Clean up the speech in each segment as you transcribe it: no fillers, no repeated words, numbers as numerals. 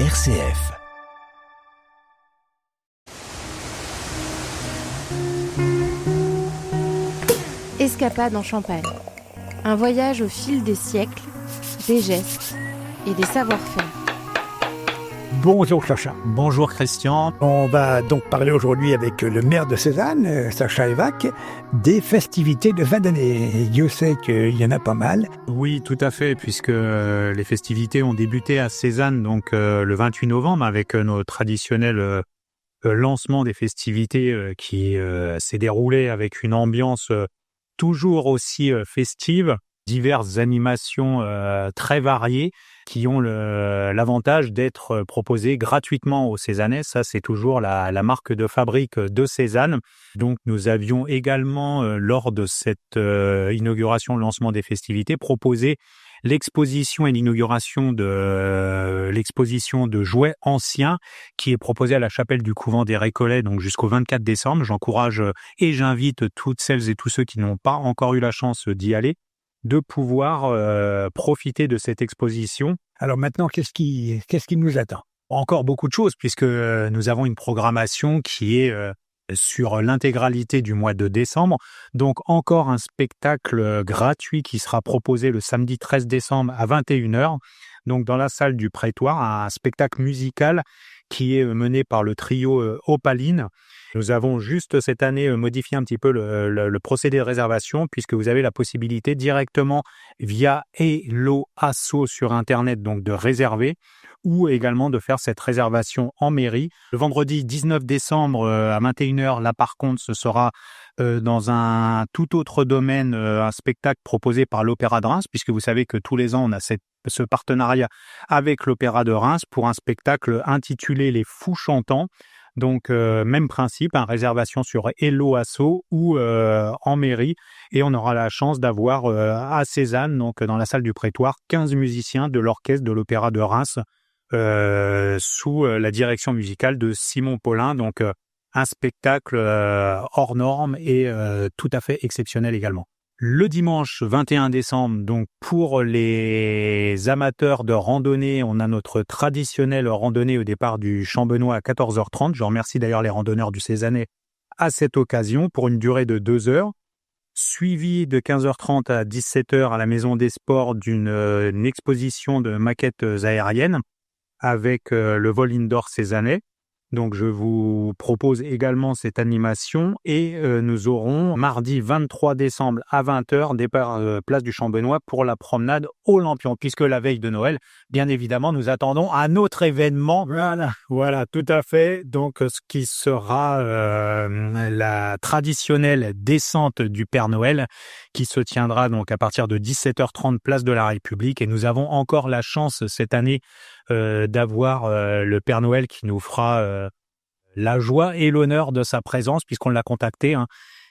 RCF. Escapade en Champagne. Un voyage au fil des siècles, des gestes et des savoir-faire. Bonjour Sacha. Bonjour Christian. On va donc parler aujourd'hui avec le maire de Cézanne, Sacha Evac, des festivités de fin d'année. Et Dieu sait qu'il y en a pas mal. Oui, tout à fait, puisque les festivités ont débuté à Cézanne donc le 28 novembre avec nos traditionnels lancement des festivités qui s'est déroulé avec une ambiance toujours aussi festive, diverses animations très variées qui ont l'avantage d'être proposées gratuitement aux Cézannais. Ça, c'est toujours la marque de fabrique de Cézanne. Donc, nous avions également, lors de cette inauguration, le lancement des festivités, proposé l'exposition et l'inauguration de l'exposition de jouets anciens qui est proposée à la chapelle du couvent des Récollets donc jusqu'au 24 décembre. J'encourage et j'invite toutes celles et tous ceux qui n'ont pas encore eu la chance d'y aller de pouvoir profiter de cette exposition. Alors maintenant, qu'est-ce qui nous attend ? Encore beaucoup de choses puisque nous avons une programmation qui est sur l'intégralité du mois de décembre. Donc encore un spectacle gratuit qui sera proposé le samedi 13 décembre à 21h. Donc dans la salle du Prétoire, un spectacle musical qui est mené par le trio Opaline. Nous avons juste cette année modifié un petit peu le procédé de réservation puisque vous avez la possibilité directement via Hello Asso sur Internet donc de réserver ou également de faire cette réservation en mairie. Le vendredi 19 décembre à 21h, là par contre, ce sera dans un tout autre domaine, un spectacle proposé par l'Opéra de Reims, puisque vous savez que tous les ans, on a ce partenariat avec l'Opéra de Reims pour un spectacle intitulé Les Fous Chantants. Donc, même principe, réservation sur Hello Asso ou en mairie. Et on aura la chance d'avoir à Cézanne, donc dans la salle du Prétoire, 15 musiciens de l'orchestre de l'Opéra de Reims sous la direction musicale de Simon Paulin. Donc, un spectacle hors norme et tout à fait exceptionnel également. Le dimanche 21 décembre, donc pour les amateurs de randonnée, on a notre traditionnelle randonnée au départ du Champbenoît à 14h30. Je remercie d'ailleurs les randonneurs du Cézannais à cette occasion pour une durée de 2 heures, suivi de 15h30 à 17h à la Maison des Sports d'une exposition de maquettes aériennes avec le vol indoor cézannais. Donc, je vous propose également cette animation et nous aurons mardi 23 décembre à 20h, départ place du Champbenoît pour la promenade Olympion, puisque la veille de Noël, bien évidemment, nous attendons un autre événement. Voilà, tout à fait. Donc, ce qui sera la traditionnelle descente du Père Noël qui se tiendra donc à partir de 17h30 place de la République. Et nous avons encore la chance cette année d'avoir le Père Noël qui nous fera la joie et l'honneur de sa présence puisqu'on l'a contacté.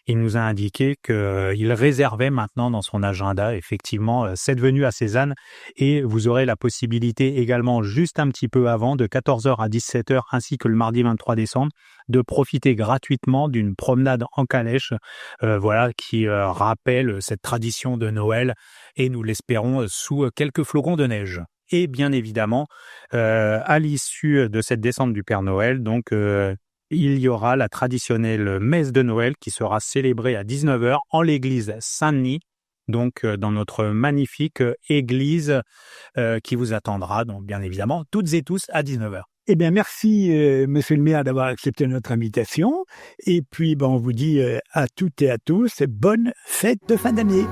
Il nous a indiqué qu'il réservait maintenant dans son agenda effectivement cette venue à Cézanne et vous aurez la possibilité également juste un petit peu avant de 14h à 17h ainsi que le mardi 23 décembre de profiter gratuitement d'une promenade en calèche qui rappelle cette tradition de Noël et nous l'espérons sous quelques flocons de neige. Et bien évidemment, à l'issue de cette descente du Père Noël, donc il y aura la traditionnelle messe de Noël qui sera célébrée à 19h en l'église Saint-Denis, donc dans notre magnifique église qui vous attendra, donc bien évidemment, toutes et tous à 19h. Eh bien, merci, monsieur le maire, d'avoir accepté notre invitation. Et puis, on vous dit à toutes et à tous, bonne fête de fin d'année.